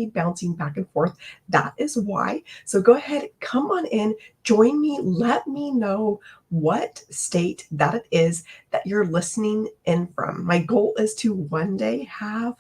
constantly bouncing back and forth. That is why. So go ahead, come on in, join me, let me know what state that it is that you're listening in from. My goal is to one day have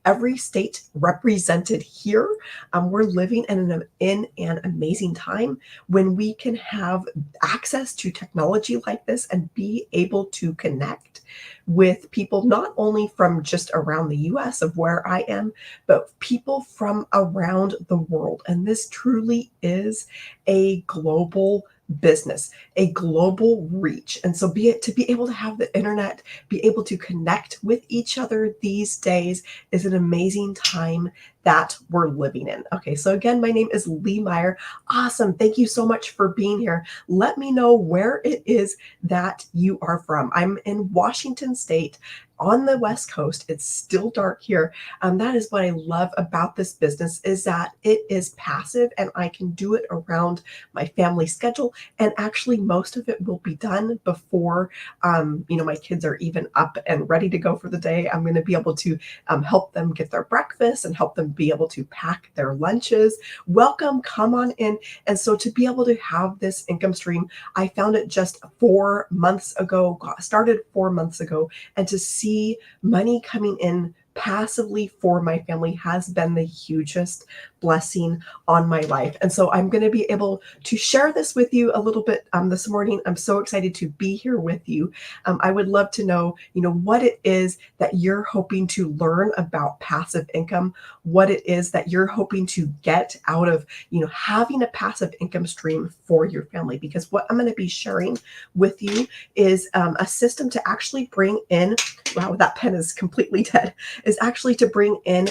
every state represented here. We're living in an amazing time when we can have access to technology like this and be able to connect with people not only from just around the US of where I am, but people from around the world. And this truly is a global business, a global reach. And so be it to be able to have the internet, be able to connect with each other these days is an amazing time that we're living in. Okay, so again, my name is Lee Meyer. Awesome. Thank you so much for being here. Let me know where it is that you are from. I'm in Washington State on the West Coast. It's still dark here. That is what I love about this business is that it is passive and I can do it around my family schedule. And actually, most of it will be done before, my kids are even up and ready to go for the day. I'm going to be able to help them get their breakfast and help them be able to pack their lunches. Welcome, come on in. And so to be able to have this income stream, I found it just 4 months ago, started 4 months ago, and to see money coming in passively for my family has been the hugest blessing on my life. And so I'm going to be able to share this with you a little bit this morning. I'm so excited to be here with you. I would love to know, what it is that you're hoping to learn about passive income, what it is that you're hoping to get out of, having a passive income stream for your family. Because what I'm going to be sharing with you is a system to actually bring in, wow, that pen is completely dead, is actually to bring in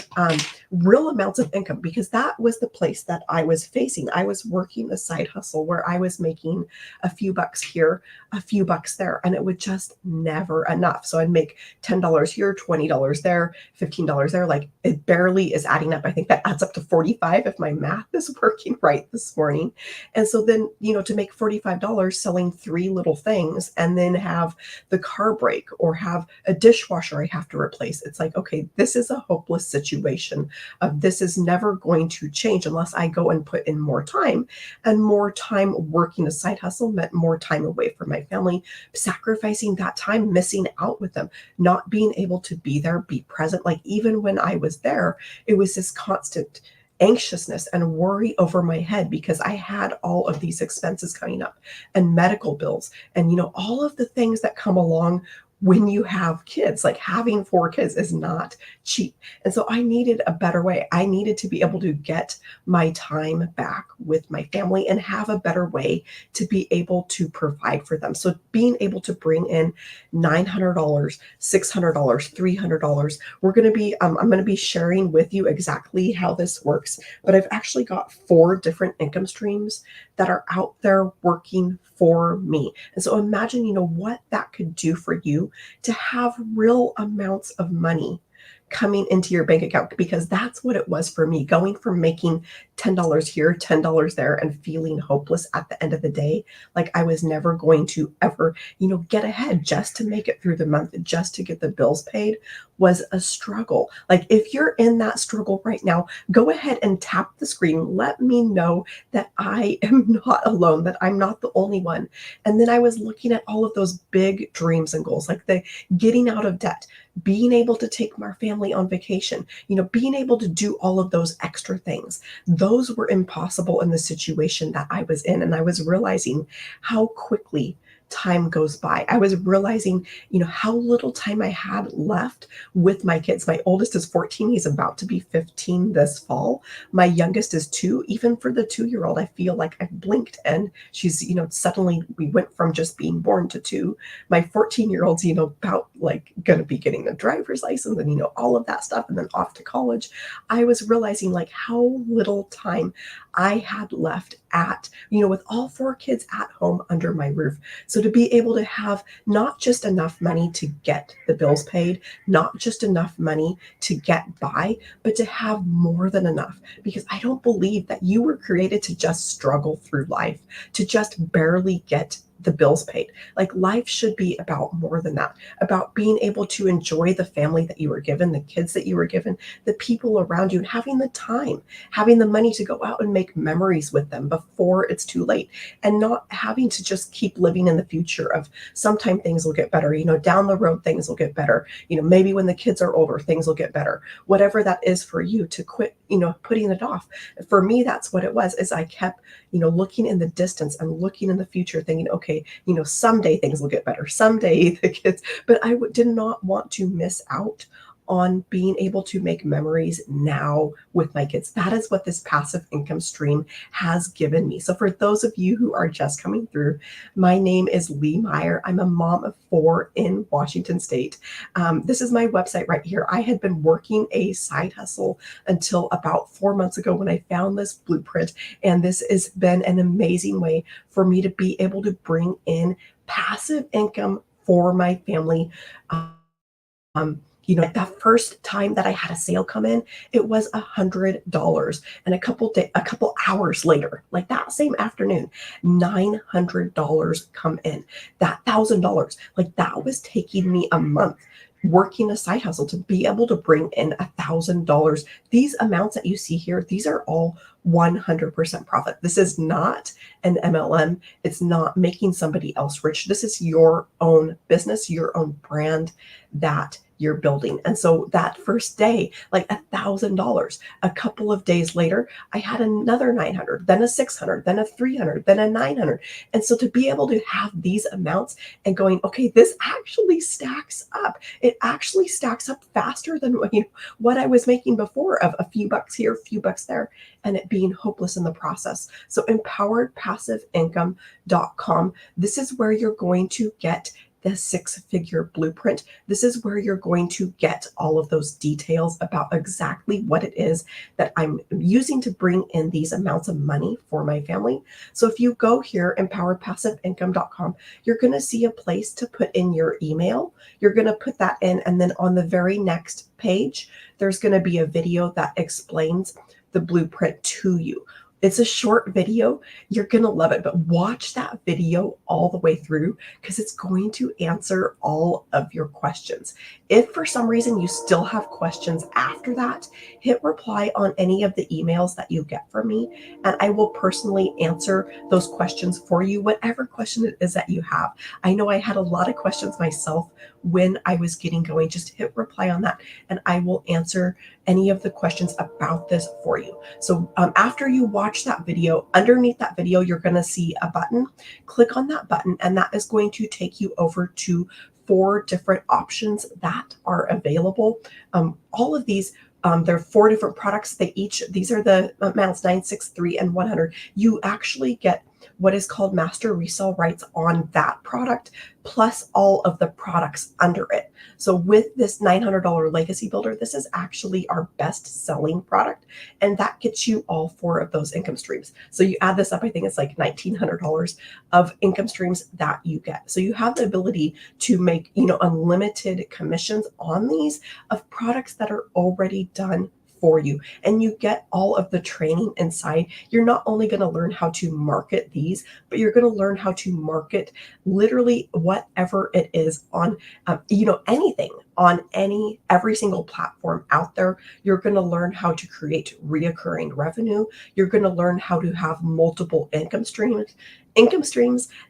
real amounts of income, because that was the place that I was facing. I was working a side hustle where I was making a few bucks here, a few bucks there, and it would just never enough. So I'd make $10 here, $20 there, $15 there. Like it barely is adding up. I think that adds up to 45 if my math is working right this morning. And so then, to make $45 selling three little things and then have the car break or have a dishwasher I have to replace. It's like, okay, this is a hopeless situation. This is never going to change unless I go and put in more time. And more time working a side hustle meant more time away from my family, sacrificing that time, missing out with them, not being able to be there, be present. Like even when I was there, it was this constant anxiousness and worry over my head because I had all of these expenses coming up and medical bills and all of the things that come along when you have kids. Like having four kids is not cheap. And so I needed a better way. I needed to be able to get my time back with my family and have a better way to be able to provide for them. So being able to bring in $900, $600, $300, I'm going to be sharing with you exactly how this works. But I've actually got 4 different income streams that are out there working for me. And so imagine, what that could do for you to have real amounts of money coming into your bank account, because that's what it was for me, going from making $10 here, $10 there, and feeling hopeless at the end of the day. Like I was never going to ever, get ahead just to make it through the month, just to get the bills paid was a struggle. Like if you're in that struggle right now, go ahead and tap the screen. Let me know that I am not alone, that I'm not the only one. And then I was looking at all of those big dreams and goals, like the getting out of debt, being able to take my family on vacation, being able to do all of those extra things. Those were impossible in the situation that I was in. And I was realizing how quickly time goes by. I was realizing, how little time I had left with my kids. My oldest is 14. He's about to be 15 this fall. My youngest is 2. Even for the 2-year-old, I feel like I blinked and she's, suddenly we went from just being born to 2. My 14-year-old's, about like going to be getting a driver's license and, all of that stuff and then off to college. I was realizing like how little time I had left with all 4 kids at home under my roof. So to be able to have not just enough money to get the bills paid, not just enough money to get by, but to have more than enough. Because I don't believe that you were created to just struggle through life, to just barely get the bills paid. Like life should be about more than that, about being able to enjoy the family that you were given, the kids that you were given, the people around you, and having the time, having the money to go out and make memories with them before it's too late, and not having to just keep living in the future of sometime things will get better, down the road things will get better, maybe when the kids are older things will get better, whatever that is for you, to quit, putting it off. For me, that's what it was, is I kept, looking in the distance and looking in the future thinking, okay, someday things will get better, someday the kids, but did not want to miss out on being able to make memories now with my kids. That is what this passive income stream has given me. So for those of you who are just coming through, my name is Lee Meyer. I'm a mom of 4 in Washington State. This is my website right here. I had been working a side hustle until about 4 months ago when I found this blueprint, and this has been an amazing way for me to be able to bring in passive income for my family. That first time that I had a sale come in, it was $100. And a couple hours later, like that same afternoon, $900 come in. That $1,000, like that was taking me a month working a side hustle to be able to bring in $1,000. These amounts that you see here, these are all 100% profit. This is not an MLM. It's not making somebody else rich. This is your own business, your own brand that you're building. And so that first day, like $1,000. A couple of days later, I had another 900, then a 600, then a 300, then a 900. And so to be able to have these amounts and going, okay, this actually stacks up. It actually stacks up faster than what I was making before, of a few bucks here, a few bucks there, and it being hopeless in the process. So empoweredpassiveincome.com. This is where you're going to get the 6-figure blueprint. This is where you're going to get all of those details about exactly what it is that I'm using to bring in these amounts of money for my family. So if you go here, empoweredpassiveincome.com, you're going to see a place to put in your email. You're going to put that in, and then on the very next page, there's going to be a video that explains the blueprint to you. It's a short video. You're going to love it, but watch that video all the way through because it's going to answer all of your questions. If for some reason you still have questions after that, hit reply on any of the emails that you get from me, and I will personally answer those questions for you, whatever question it is that you have. I know I had a lot of questions myself when I was getting going. Just hit reply on that, and I will answer any of the questions about this for you. So after you watch that video, underneath that video, you're going to see a button. Click on that button, and that is going to take you over to 4 different options that are available. All of these, there are 4 different products. These are the amounts 963 and 100. You actually get what is called master resale rights on that product, plus all of the products under it. So with this $900 legacy builder, this is actually our best selling product. And that gets you all 4 of those income streams. So you add this up, I think it's like $1,900 of income streams that you get. So you have the ability to make, unlimited commissions on these of products that are already done for you, and you get all of the training inside. You're not only going to learn how to market these, but you're going to learn how to market literally whatever it is on, anything on every single platform out there. You're going to learn how to create reoccurring revenue. You're going to learn how to have multiple income streams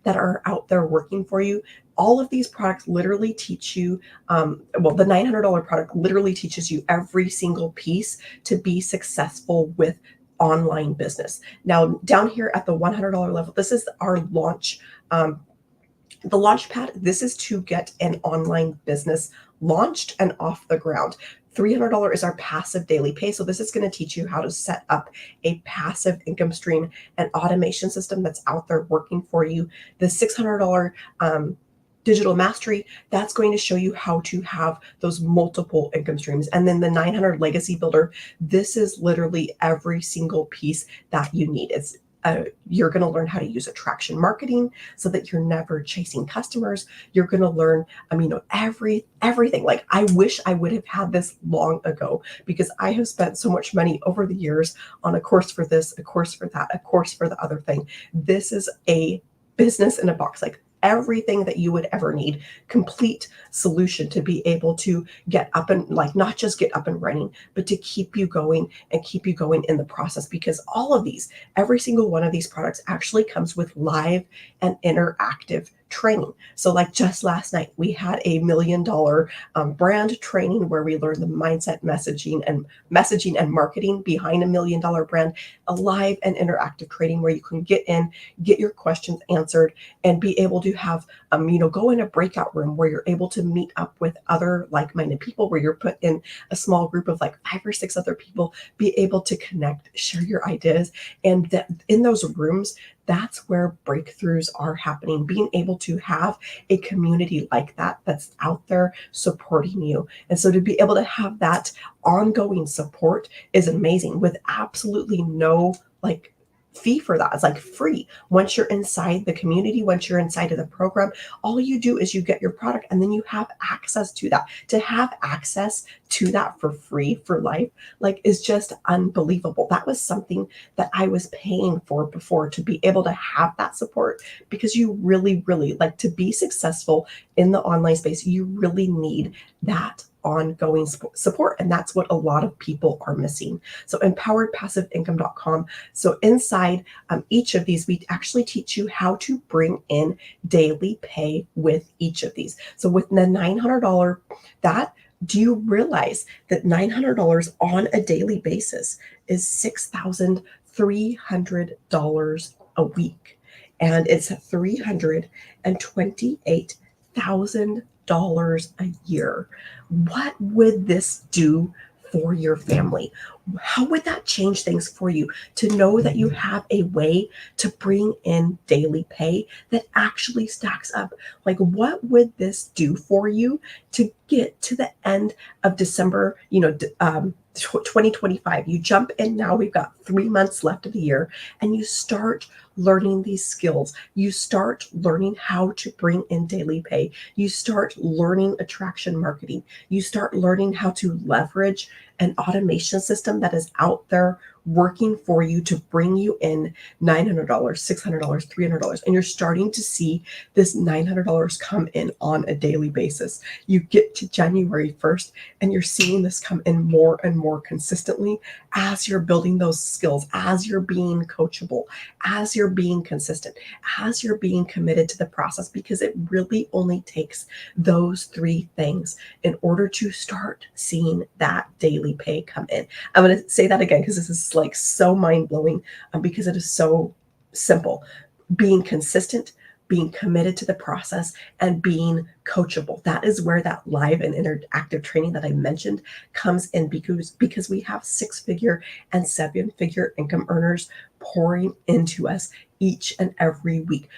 that are out there working for you. All of these products literally teach you, the $900 product literally teaches you every single piece to be successful with online business. Now, down here at the $100 level, this is our launch, the launch pad. This is to get an online business launched and off the ground. $300 is our passive daily pay. So this is going to teach you how to set up a passive income stream and automation system that's out there working for you. The $600 digital mastery, that's going to show you how to have those multiple income streams. And then the 900 legacy builder, this is literally every single piece that you need. It's you're going to learn how to use attraction marketing so that you're never chasing customers. You're going to learn, everything. Like, I wish I would have had this long ago, because I have spent so much money over the years on a course for this, a course for that, a course for the other thing. This is a business in a box. Like, everything that you would ever need, complete solution to be able to get up and like not just get up and running, but to keep you going and keep you going in the process. Because all of these, every single one of these products actually comes with live and interactive training. So like just last night, we had a $1 million brand training where we learned the mindset, messaging and marketing behind $1 million brand, a live and interactive training where you can get in, get your questions answered, and be able to have go in a breakout room where you're able to meet up with other like-minded people, where you're put in a small group of like 5 or 6 other people, be able to connect, share your ideas. And that in those rooms, that's where breakthroughs are happening. Being able to have a community like that that's out there supporting you. And so to be able to have that ongoing support is amazing with absolutely no like fee for that. It's like free. Once you're inside the community, once you're inside of the program, all you do is you get your product and then you have access to that. To have access to that for free for life, like, is just unbelievable. That was something that I was paying for before, to be able to have that support, because you really, really like to be successful in the online space. You really need that ongoing support. And that's what a lot of people are missing. So empoweredpassiveincome.com. So inside each of these, we actually teach you how to bring in daily pay with each of these. So with the $900, that, do you realize that $900 on a daily basis is $6,300 a week? And it's $328,000 a year. What would this do for your family? How would that change things for you to know that you have a way to bring in daily pay that actually stacks up? Like, what would this do for you to get to the end of December, 2025? You jump in now, we've got 3 months left of the year, and you start learning these skills. You start learning how to bring in daily pay. You start learning attraction marketing. You start learning how to leverage an automation system that is out there working for you to bring you in $900, $600, $300. And you're starting to see this $900 come in on a daily basis. You get to January 1st and you're seeing this come in more and more consistently as you're building those skills, as you're being coachable, as you're being consistent, as you're being committed to the process, because it really only takes those 3 things in order to start seeing that daily pay come in. I'm going to say that again because this is like so mind-blowing, because it is so simple. Being consistent, being committed to the process, and being coachable. That is where that live and interactive training that I mentioned comes in, because we have 6-figure and 7-figure income earners pouring into us each and every week.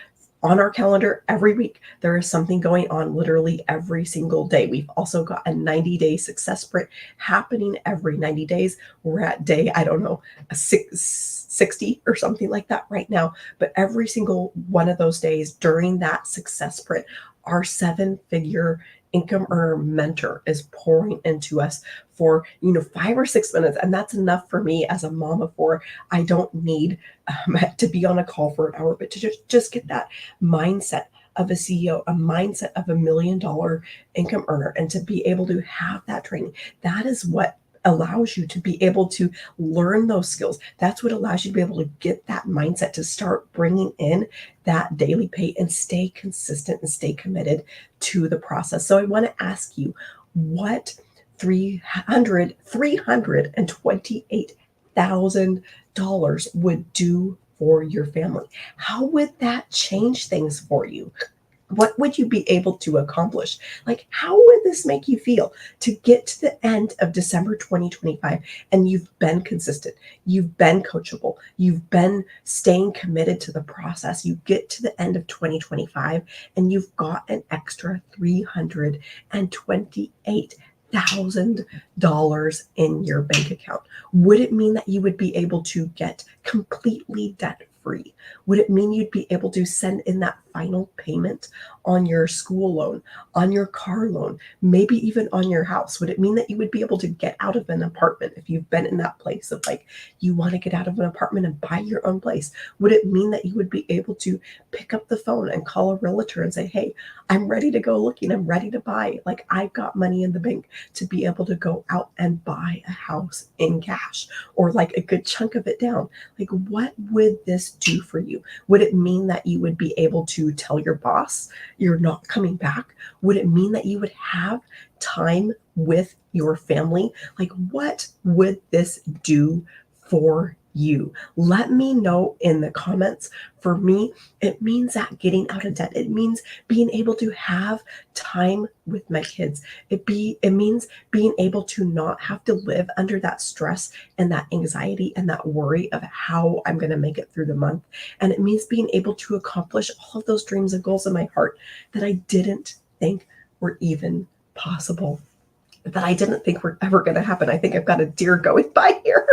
On our calendar every week, there is something going on literally every single day. We've also got a 90-day success sprint happening every 90 days. We're at day, I don't know, 60 or something like that right now. But every single one of those days during that success sprint, our 7-figure income earner mentor is pouring into us for 5 or 6 minutes, and that's enough for me as a mom of 4. I don't need to be on a call for an hour, but to just get that mindset of a CEO, a mindset of $1 million income earner, and to be able to have that training. That is what allows you to be able to learn those skills. That's what allows you to be able to get that mindset to start bringing in that daily pay and stay consistent and stay committed to the process. So I want to ask you, what $328,000 would do for your family? How would that change things for you? What would you be able to accomplish? Like, how would this make you feel to get to the end of December 2025 and you've been consistent, you've been coachable, you've been staying committed to the process. You get to the end of 2025 and you've got an extra $328,000 in your bank account. Would it mean that you would be able to get completely debt free? Would it mean you'd be able to send in that final payment on your school loan, on your car loan, maybe even on your house? Would it mean that you would be able to get out of an apartment if you've been in that place of like, you want to get out of an apartment and buy your own place? Would it mean that you would be able to pick up the phone and call a realtor and say, hey, I'm ready to go looking, I'm ready to buy. Like, I've got money in the bank to be able to go out and buy a house in cash, or like a good chunk of it down. Like, what would this do for you? Would it mean that you would be able to tell your boss you're not coming back? Would it mean that you would have time with your family? Like, what would this do for you? Let me know in the comments. For me, it means that getting out of debt. It means being able to have time with my kids. It means being able to not have to live under that stress and that anxiety and that worry of how I'm going to make it through the month. And it means being able to accomplish all of those dreams and goals in my heart that I didn't think were even possible, that I didn't think were ever going to happen. I think I've got a deer going by here.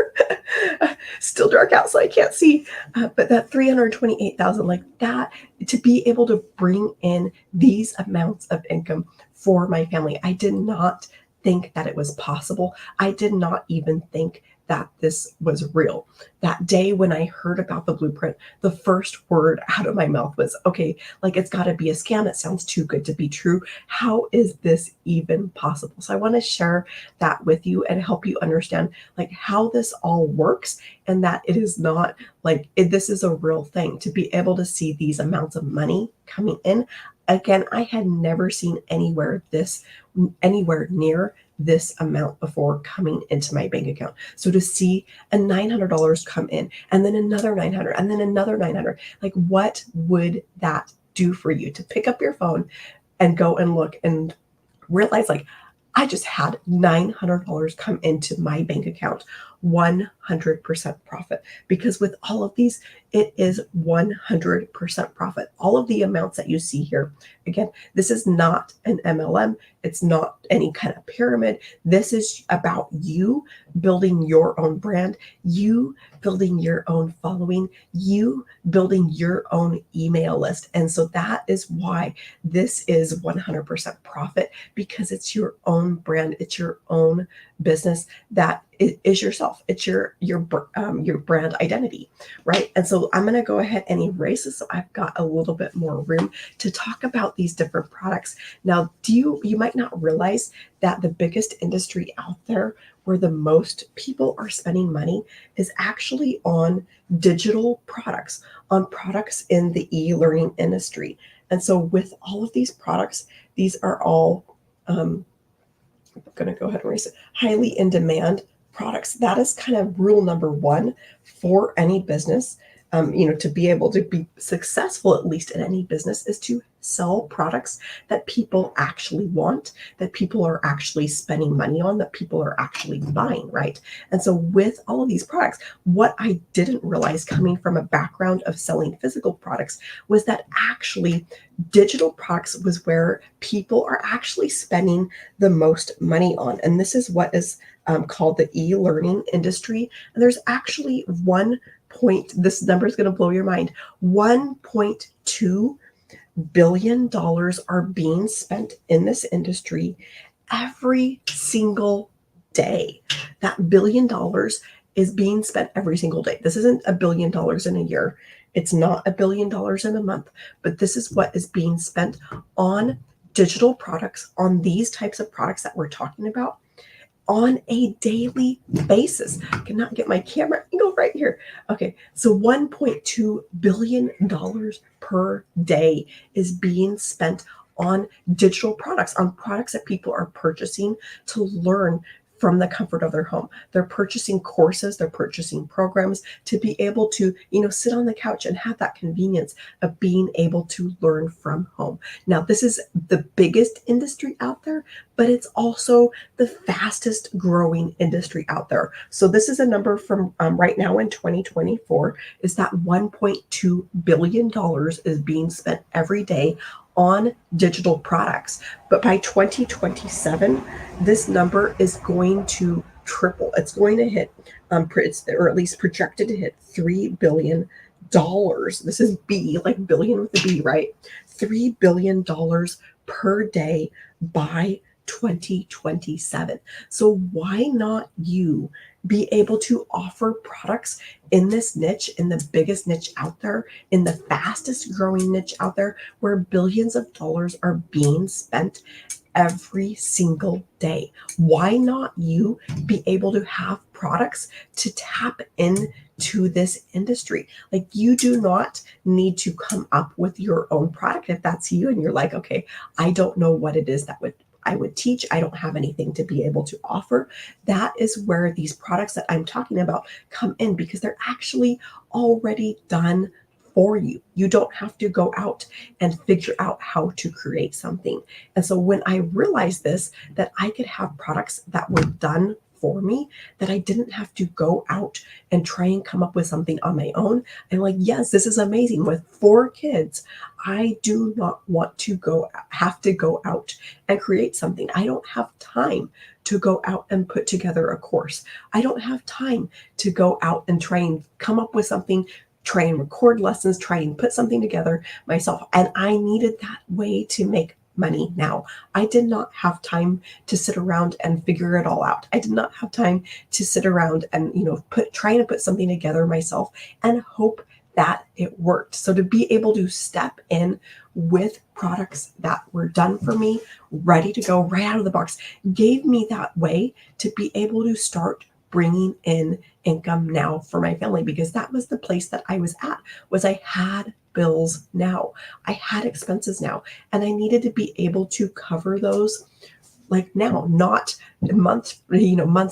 Still dark out, so I can't see. But that 328,000, like that, to be able to bring in these amounts of income for my family, I did not think that it was possible. I did not even think that this was real. That day when I heard about the blueprint, the first word out of my mouth was, okay, like, it's got to be a scam. It sounds too good to be true. How is this even possible? So I want to share that with you and help you understand like how this all works, and that it is not like this is a real thing to be able to see these amounts of money coming in. Again, I had never seen anywhere near this amount before coming into my bank account. So to see a $900 come in, and then another 900, and then another 900, like, what would that do for you? To pick up your phone and go and look and realize, like, I just had $900 come into my bank account, 100% profit. Because with all of these, it is 100% profit. All of the amounts that you see here, again, this is not an MLM. It's not any kind of pyramid. This is about you building your own brand, you building your own following, you building your own email list. And so that is why this is 100% profit, because it's your own brand, it's your own business that is yourself. It's your brand identity, right? And so I'm going to go ahead and erase this so I've got a little bit more room to talk about these different products. Now, you might not realize that the biggest industry out there where the most people are spending money is actually on digital products, on products in the e-learning industry. And so with all of these products, these are all I'm going to go ahead and erase it, highly in demand products. That is kind of rule number one for any business. To be able to be successful, at least in any business, is to sell products that people actually want, that people are actually spending money on, that people are actually buying, right? And so with all of these products, what I didn't realize coming from a background of selling physical products was that actually digital products was where people are actually spending the most money on. And this is what is called the e-learning industry. And there's actually this number is going to blow your mind. $1.2 billion are being spent in this industry every single day. That $1 billion is being spent every single day. This isn't $1 billion in a year. It's not $1 billion in a month, but this is what is being spent on digital products, on these types of products that we're talking about, on a daily basis. I cannot get my camera angle right here. Okay, so $1.2 billion per day is being spent on digital products, on products that people are purchasing to learn from the comfort of their home. They're purchasing courses, they're purchasing programs to be able to, sit on the couch and have that convenience of being able to learn from home. Now, this is the biggest industry out there, but it's also the fastest growing industry out there. So this is a number from right now in 2024, is that $1.2 billion is being spent every day on digital products. But by 2027, this number is going to triple. It's going to hit, or at least projected to hit $3 billion This is B, like billion with a B, right? $3 billion per day by 2027. So why not you be able to offer products in this niche, in the biggest niche out there, in the fastest growing niche out there, where billions of dollars are being spent every single day? Why not you be able to have products to tap into this industry? Like, you do not need to come up with your own product if that's you and you're like, okay, I don't know what it is that I would teach. I don't have anything to be able to offer. That is where these products that I'm talking about come in, because they're actually already done for you. You don't have to go out and figure out how to create something. And so when I realized this, that I could have products that were done for me, that I didn't have to go out and try and come up with something on my own. And like, yes, this is amazing. With 4 kids, I do not want to have to go out and create something. I don't have time to go out and put together a course. I don't have time to go out and try and come up with something, try and record lessons, try and put something together myself. And I needed that way to make money now. I did not have time to sit around and figure it all out. I did not have time to sit around and, trying to put something together myself and hope that it worked. So to be able to step in with products that were done for me, ready to go right out of the box, gave me that way to be able to start bringing in income now for my family, because that was the place that I was at. Was I had bills now, I had expenses now, and I needed to be able to cover those like now, not months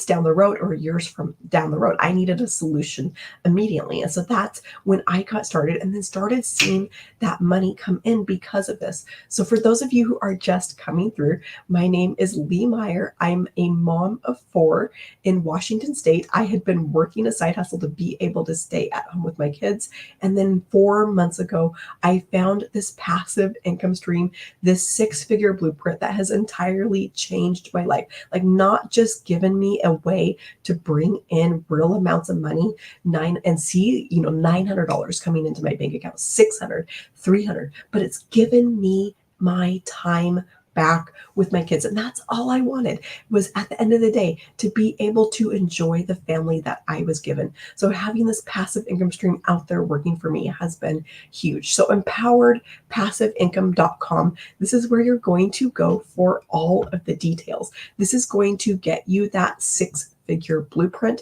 down the road or years from down the road. I needed a solution immediately. And so that's when I got started, and then started seeing that money come in because of this. So for those of you who are just coming through, my name is Lee Meyer. I'm a mom of 4 in Washington State. I had been working a side hustle to be able to stay at home with my kids. And then 4 months ago, I found this passive income stream, this 6-figure blueprint that has entirely changed my life. Like, not just given me a way to bring in real amounts of money, $900 coming into my bank account, 600, 300, but it's given me my time back with my kids. And that's all I wanted, was at the end of the day to be able to enjoy the family that I was given. So having this passive income stream out there working for me has been huge. So empoweredpassiveincome.com. This is where you're going to go for all of the details. This is going to get you that 6-figure blueprint.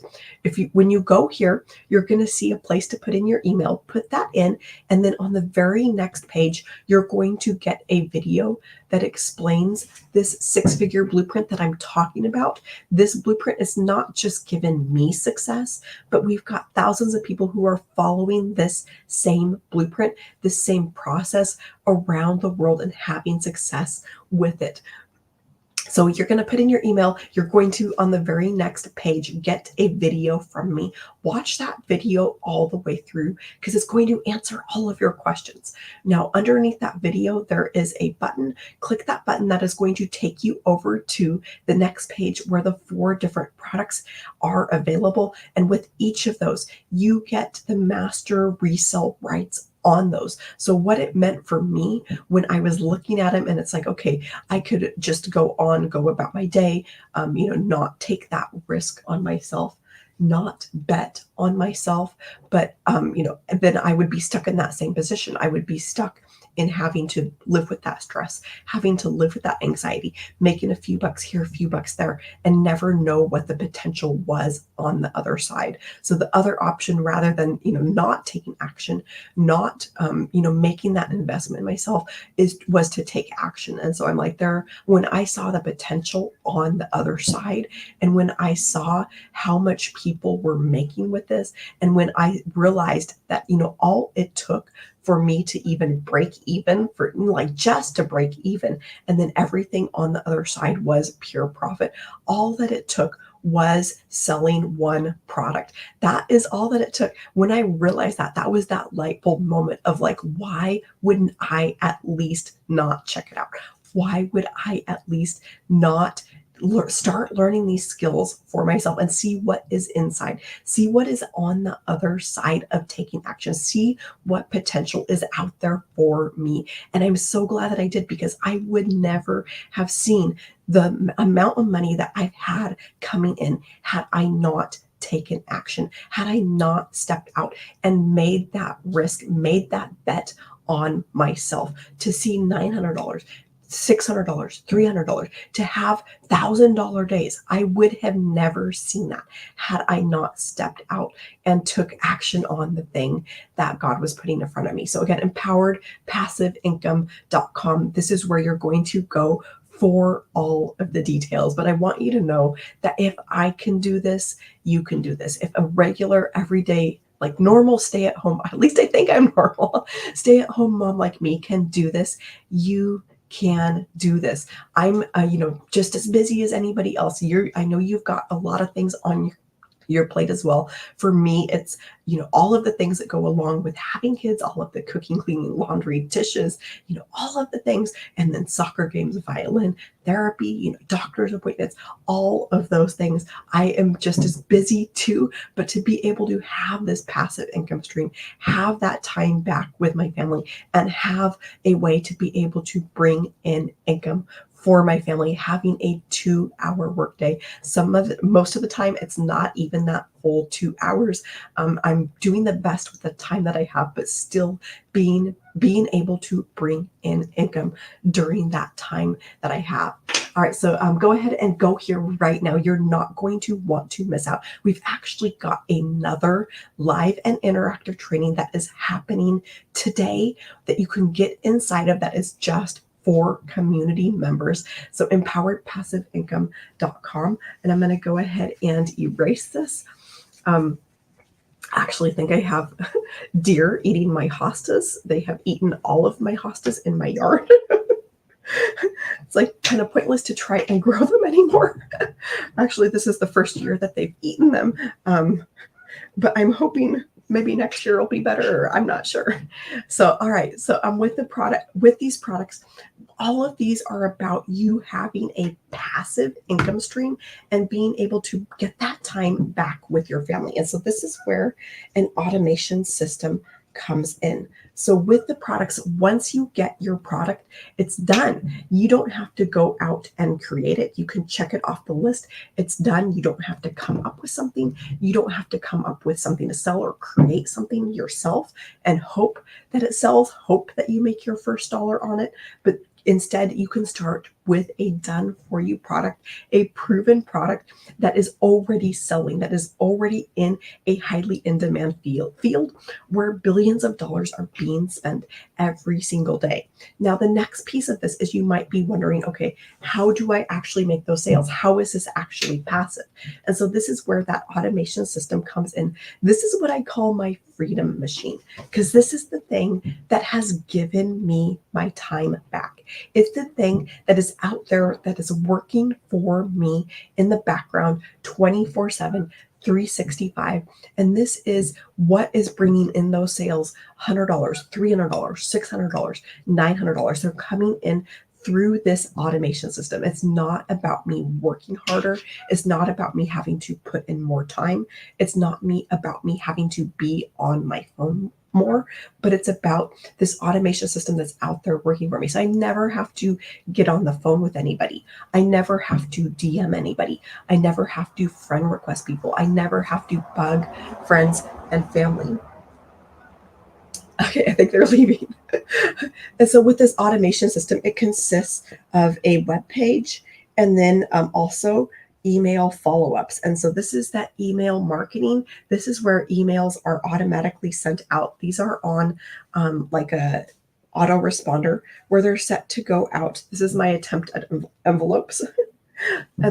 When you go here, you're going to see a place to put in your email. Put that in, and then on the very next page, you're going to get a video that explains this 6-figure blueprint that I'm talking about. This blueprint is not just given me success, but we've got thousands of people who are following this same blueprint, this same process around the world and having success with it. So you're going to put in your email. You're going to, on the very next page, get a video from me. Watch that video all the way through, because it's going to answer all of your questions. Now, underneath that video, there is a button. Click that button. That is going to take you over to the next page where the 4 different products are available. And with each of those, you get the master resale rights on those. So what it meant for me when I was looking at them, and it's like, okay, I could just go about my day, not take that risk on myself, not bet on myself, but, then I would be stuck in that same position. I would be stuck in having to live with that stress, having to live with that anxiety, making a few bucks here, a few bucks there, and never know what the potential was on the other side. So the other option, rather than, not taking action, not, making that investment in myself, was to take action. And so I'm like, when I saw the potential on the other side, and when I saw how much people were making with this, and when I realized that, all it took for me to even break even, just to break even, and then everything on the other side was pure profit. All that it took was selling one product. That is all that it took. When I realized that was that light bulb moment of like, why wouldn't I at least not check it out? Why would I at least not start learning these skills for myself and see what is inside, see what is on the other side of taking action, see what potential is out there for me. And I'm so glad that I did, because I would never have seen the amount of money that I've had coming in had I not taken action, had I not stepped out and made that risk, made that bet on myself to see $900, $600, $300, to have $1,000 days. I would have never seen that had I not stepped out and took action on the thing that God was putting in front of me. So again, empoweredpassiveincome.com. This is where you're going to go for all of the details. But I want you to know that if I can do this, you can do this. If a regular, everyday, like normal stay at home, at least I think I'm normal, stay at home mom like me can do this, you can do this. I'm, just as busy as anybody else. I know you've got a lot of things on your plate as well. For me, it's, all of the things that go along with having kids, all of the cooking, cleaning, laundry, dishes, all of the things, and then soccer games, violin, therapy, doctor's appointments, all of those things. I am just as busy too, but to be able to have this passive income stream, have that time back with my family, and have a way to be able to bring in income for my family, having a 2-hour workday. Most of the time, it's not even that full 2 hours. I'm doing the best with the time that I have, but still being able to bring in income during that time that I have. All right, so go ahead and go here right now. You're not going to want to miss out. We've actually got another live and interactive training that is happening today that you can get inside of, that is just for community members. So empoweredpassiveincome.com. And I'm going to go ahead and erase this. I actually think I have deer eating my hostas. They have eaten all of my hostas in my yard. It's like kind of pointless to try and grow them anymore. Actually, this is the first year that they've eaten them. But I'm hoping maybe next year will be better. I'm not sure. So, all right. So I'm with these products. All of these are about you having a passive income stream and being able to get that time back with your family. And so this is where an automation system comes in. So with the products, once you get your product, it's done. You don't have to go out and create it. You can check it off the list. It's done. You don't have to come up with something. You don't have to come up with something to sell or create something yourself and hope that it sells, hope that you make your first dollar on it. But instead, you can start with a done for you product, a proven product that is already selling, that is already in a highly in demand field where billions of dollars are being spent every single day. Now, the next piece of this is you might be wondering, okay, how do I actually make those sales? How is this actually passive? And so this is where that automation system comes in. This is what I call my freedom machine, because this is the thing that has given me my time back. It's the thing that is out there that is working for me in the background 24/7, 365. And this is what is bringing in those sales: $100, $300, $600, $900. They're coming in through this automation system. It's not about me working harder. It's not about me having to put in more time. It's not about me having to be on my phone more, but it's about this automation system that's out there working for me. So I never have to get on the phone with anybody. I never have to DM anybody. I never have to friend request people. I never have to bug friends and family. Okay, I think they're leaving. And so with this automation system, it consists of a web page and then also email follow-ups. And so this is that email marketing. This is where emails are automatically sent out. These are on like a autoresponder where they're set to go out. This is my attempt at envelopes.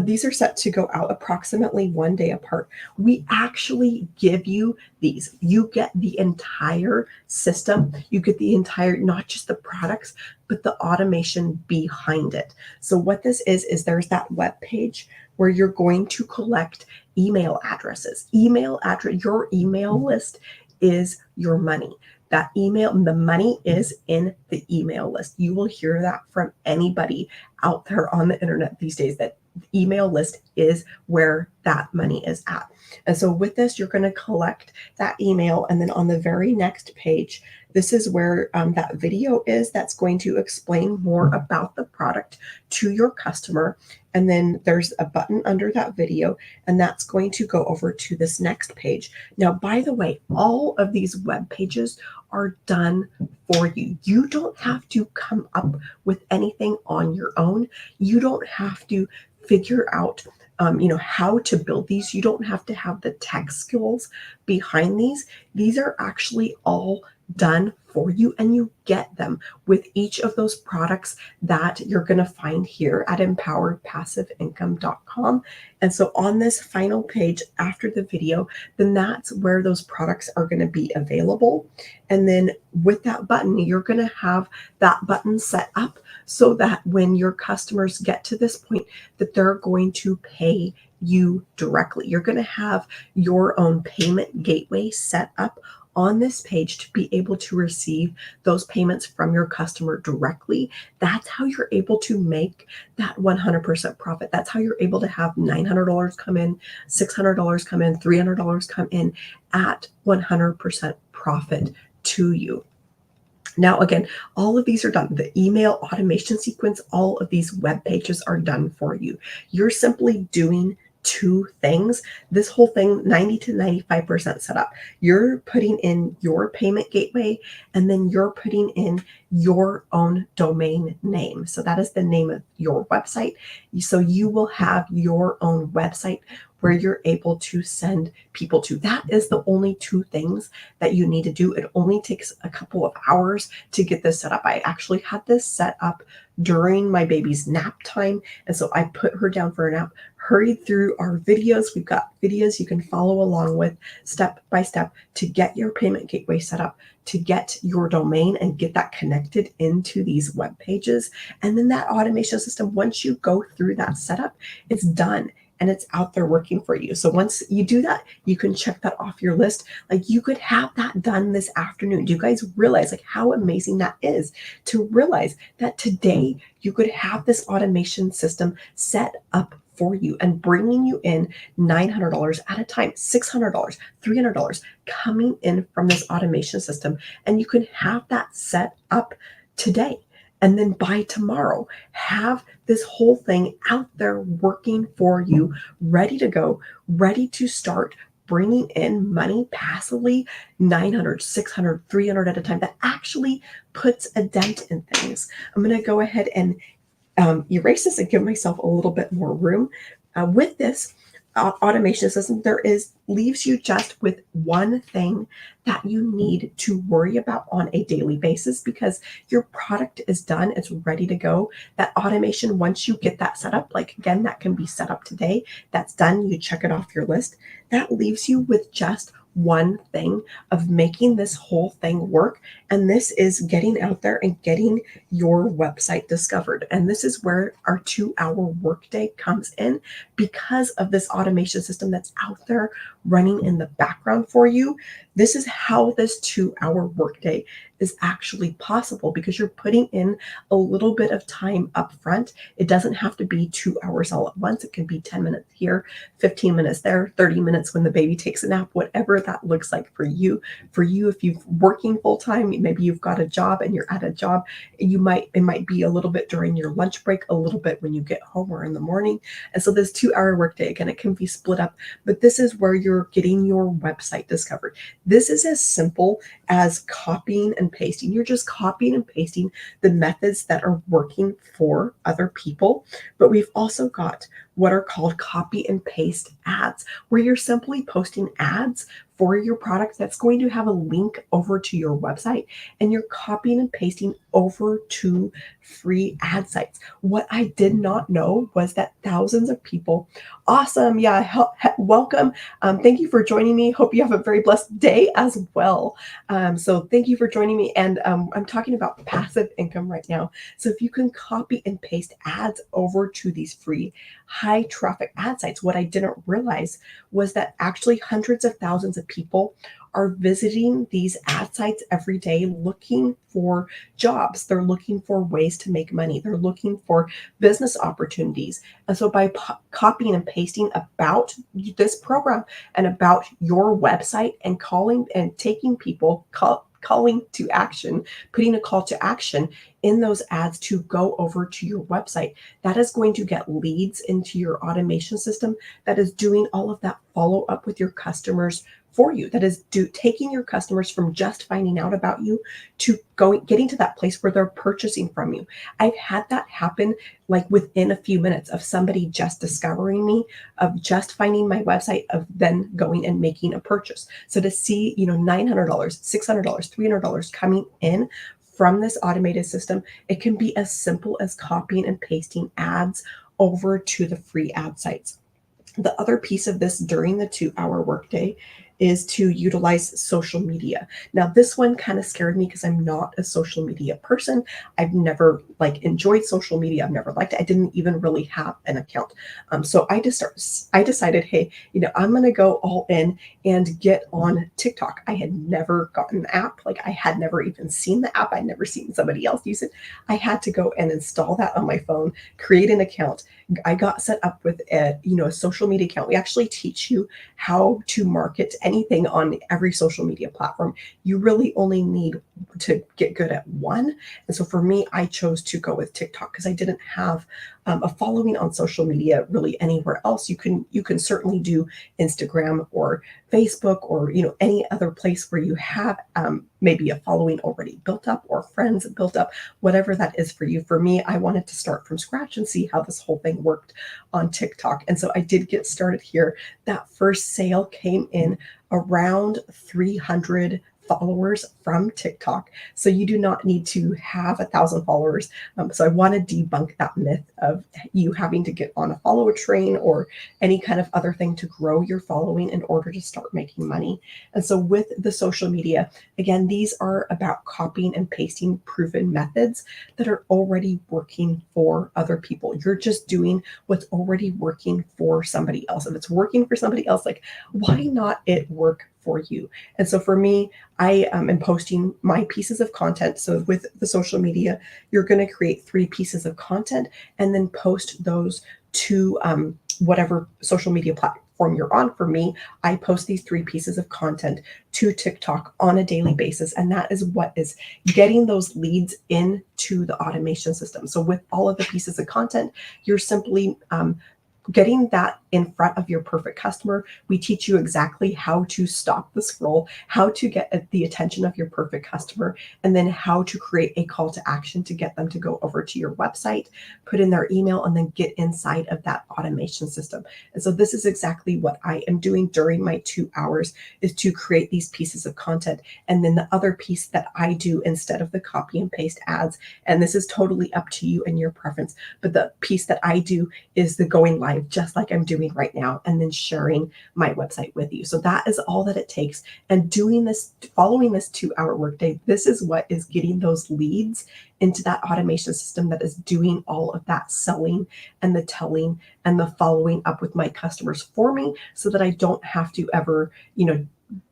These are set to go out approximately 1 day apart. We actually give you these. You get the entire system. You get the entire, not just the products, but the automation behind it. So what this is there's that web page where you're going to collect email addresses. Your email list is your money. That email, the money is in the email list. You will hear that from anybody out there on the internet these days, that email list is where that money is at. And so with this, you're going to collect that email. And then on the very next page, this is where that video is that's going to explain more about the product to your customer. And then there's a button under that video, and that's going to go over to this next page. Now, by the way, all of these web pages are done for you. You don't have to come up with anything on your own. You don't have to figure out how to build these. You don't have to have the tech skills behind these. These are actually all done for you, and you get them with each of those products that you're going to find here at empoweredpassiveincome.com. And so on this final page after the video, then that's where those products are going to be available. And then with that button, you're going to have that button set up so that when your customers get to this point, that they're going to pay you directly. You're going to have your own payment gateway set up on this page to be able to receive those payments from your customer directly. That's how you're able to make that 100% profit. That's how you're able to have $900 come in, $600 come in, $300 come in at 100% profit to you. Now, again, all of these are done. The email automation sequence, all of these web pages are done for you. You're simply doing two things. This whole thing, 90 to 95% set up. You're putting in your payment gateway, and then you're putting in your own domain name. So that is the name of your website. So you will have your own website where you're able to send people to. That is the only two things that you need to do. It only takes a couple of hours to get this set up. I actually had this set up during my baby's nap time. And so I put her down for a nap, hurried through our videos. We've got videos you can follow along with step by step to get your payment gateway set up, to get your domain and get that connected into these web pages. And then that automation system, once you go through that setup, it's done. And it's out there working for you. So once you do that, you can check that off your list. Like, you could have that done this afternoon. Do you guys realize like how amazing that is to realize that today you could have this automation system set up for you and bringing you in $900 at a time, $600, $300 coming in from this automation system. And you can have that set up today. And then by tomorrow, have this whole thing out there working for you, ready to go, ready to start bringing in money passively, 900, 600, 300 at a time. That actually puts a dent in things. I'm going to go ahead and erase this and give myself a little bit more room. With this automation system, leaves you just with one thing that you need to worry about on a daily basis, because your product is done. It's ready to go. That automation, once you get that set up, like again, that can be set up today. That's done. You check it off your list. That leaves you with just one thing of making this whole thing work. And this is getting out there and getting your website discovered. And this is where our 2-hour workday comes in, because of this automation system that's out there running in the background for you. This is how this 2-hour workday is actually possible, because you're putting in a little bit of time up front. It doesn't have to be 2 hours all at once. It can be 10 minutes here, 15 minutes there, 30 minutes when the baby takes a nap, whatever that looks like for you. For you, if you're working full time, maybe you've got a job and you're at a job, it might be a little bit during your lunch break, a little bit when you get home or in the morning. And so this 2-hour workday, again, it can be split up, but this is where you're getting your website discovered. This is as simple as copying and pasting. You're just copying and pasting the methods that are working for other people. But we've also got what are called copy and paste ads, where you're simply posting ads for your product that's going to have a link over to your website, and you're copying and pasting over to free ad sites. What I did not know was that thousands of people, awesome, yeah, welcome. Thank you for joining me. Hope you have a very blessed day as well. So thank you for joining me. And I'm talking about passive income right now. So if you can copy and paste ads over to these free high traffic ad sites. What I didn't realize was that actually hundreds of thousands of people are visiting these ad sites every day looking for jobs. They're looking for ways to make money. They're looking for business opportunities. And so by copying and pasting about this program and about your website and calling and taking people, calling to action, putting a call to action in those ads to go over to your website, that is going to get leads into your automation system that is doing all of that follow up with your customers for you, that is taking your customers from just finding out about you to getting to that place where they're purchasing from you. I've had that happen like within a few minutes of somebody just discovering me, of just finding my website, of then going and making a purchase. So to see, $900, $600, $300 coming in from this automated system, it can be as simple as copying and pasting ads over to the free ad sites. The other piece of this during the 2-hour workday is to utilize social media. Now, this one kind of scared me because I'm not a social media person. I've never enjoyed social media. I've never liked it. I didn't even really have an account. So I decided, hey, I'm going to go all in and get on TikTok. I had never gotten the app. I had never even seen the app. I'd never seen somebody else use it. I had to go and install that on my phone, create an account. I got set up with a social media account. We actually teach you how to market anything on every social media platform. You really only need to get good at one. And so for me, I chose to go with TikTok because I didn't have a following on social media really anywhere else. You can certainly do Instagram or Facebook or any other place where you have maybe a following already built up or friends built up, whatever that is for you. For me, I wanted to start from scratch and see how this whole thing worked on TikTok. And so I did get started here. That first sale came in around 300 followers from TikTok. So you do not need to have 1,000 followers. So I want to debunk that myth of you having to get on a follower train or any kind of other thing to grow your following in order to start making money. And so with the social media, again, these are about copying and pasting proven methods that are already working for other people. You're just doing what's already working for somebody else. If it's working for somebody else, why not it work for you? And so for me, I am posting my pieces of content. So with the social media, you're going to create 3 pieces of content and then post those to whatever social media platform you're on. For me, I post these 3 pieces of content to TikTok on a daily basis. And that is what is getting those leads into the automation system. So with all of the pieces of content, you're simply getting that in front of your perfect customer. We teach you exactly how to stop the scroll, how to get the attention of your perfect customer, and then how to create a call to action to get them to go over to your website, put in their email, and then get inside of that automation system. And so this is exactly what I am doing during my 2 hours, is to create these pieces of content. And then the other piece that I do instead of the copy and paste ads, and this is totally up to you and your preference, but the piece that I do is the going live, just like I'm doing right now, and then sharing my website with you. So that is all that it takes. And doing this, following this 2-hour workday, this is what is getting those leads into that automation system that is doing all of that selling and the telling and the following up with my customers for me, so that I don't have to ever,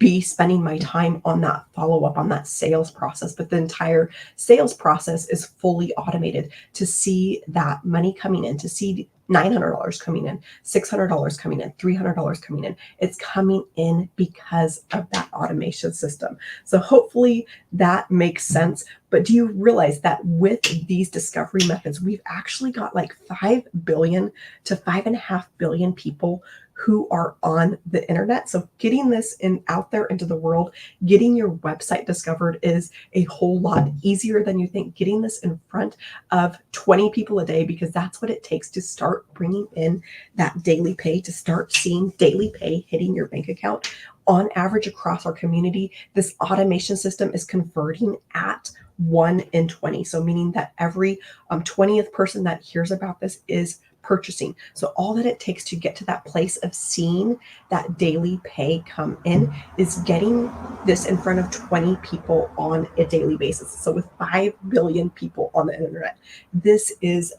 be spending my time on that follow up, on that sales process. But the entire sales process is fully automated to see that money coming in, to see $900 coming in, $600 coming in, $300 coming in. It's coming in because of that automation system. So hopefully that makes sense. But do you realize that with these discovery methods, we've actually got 5 billion to 5.5 billion people who are on the internet. So getting this out there into the world, getting your website discovered is a whole lot easier than you think. Getting this in front of 20 people a day, because that's what it takes to start bringing in that daily pay, to start seeing daily pay hitting your bank account. On average across our community, this automation system is converting at 1 in 20. So meaning that every 20th person that hears about this is purchasing. So all that it takes to get to that place of seeing that daily pay come in is getting this in front of 20 people on a daily basis. So with 5 billion people on the internet, this is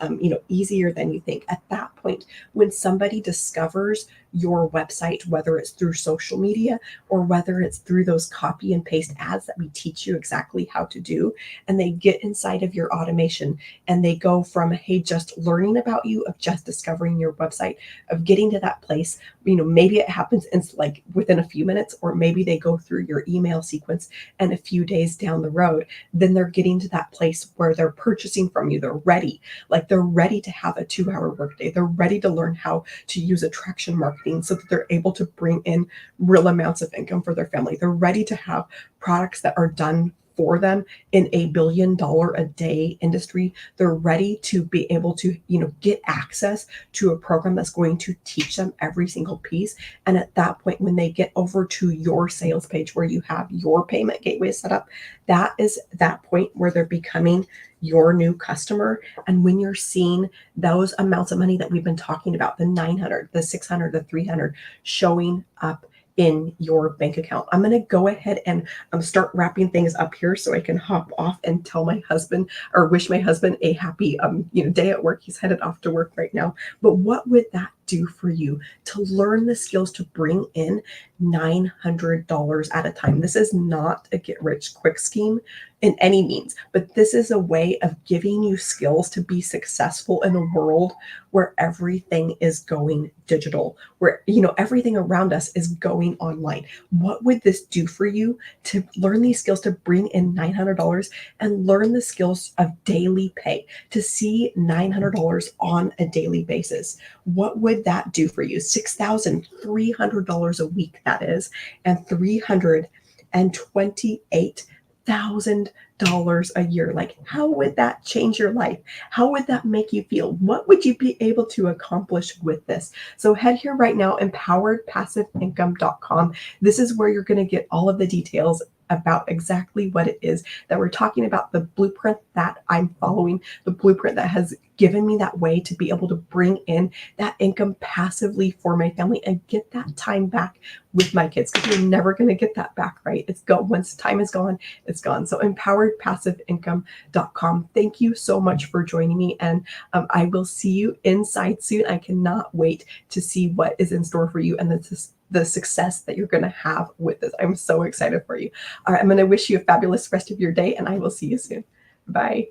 easier than you think. At that point, when somebody discovers your website, whether it's through social media or whether it's through those copy and paste ads that we teach you exactly how to do, and they get inside of your automation and they go from, hey, just learning about you, of just discovering your website, of getting to that place, maybe it happens in like within a few minutes, or maybe they go through your email sequence and a few days down the road, then they're getting to that place where they're purchasing from you. They're ready. Like they're ready to have a 2-hour workday. They're ready to learn how to use attraction marketing so that they're able to bring in real amounts of income for their family. They're ready to have products that are done for them in a $1 billion a day industry. They're ready to be able to, get access to a program that's going to teach them every single piece. And at that point, when they get over to your sales page where you have your payment gateway set up, that is that point where they're becoming your new customer. And when you're seeing those amounts of money that we've been talking about, the 900, the 600, the 300 showing up in your bank account. I'm going to go ahead and start wrapping things up here so I can hop off and tell my husband, or wish my husband a happy day at work. He's headed off to work right now. But what would that do for you to learn the skills to bring in $900 at a time? This is not a get rich quick scheme in any means, but this is a way of giving you skills to be successful in a world where everything is going digital, where everything around us is going online. What would this do for you to learn these skills to bring in $900 and learn the skills of daily pay, to see $900 on a daily basis? What would that do for you? $6,300 a week, that is, and $328,000 a year. Like, how would that change your life? How would that make you feel? What would you be able to accomplish with this? So head here right now, empoweredpassiveincome.com. This is where you're going to get all of the details about exactly what it is that we're talking about, the blueprint that I'm following, the blueprint that has given me that way to be able to bring in that income passively for my family and get that time back with my kids, because you're never going to get that back, right? It's gone. Once time is gone, it's gone. So empoweredpassiveincome.com. Thank you so much for joining me, and I will see you inside soon. I cannot wait to see what is in store for you and the success that you're going to have with this. I'm so excited for you. All right, I'm going to wish you a fabulous rest of your day, and I will see you soon. Bye.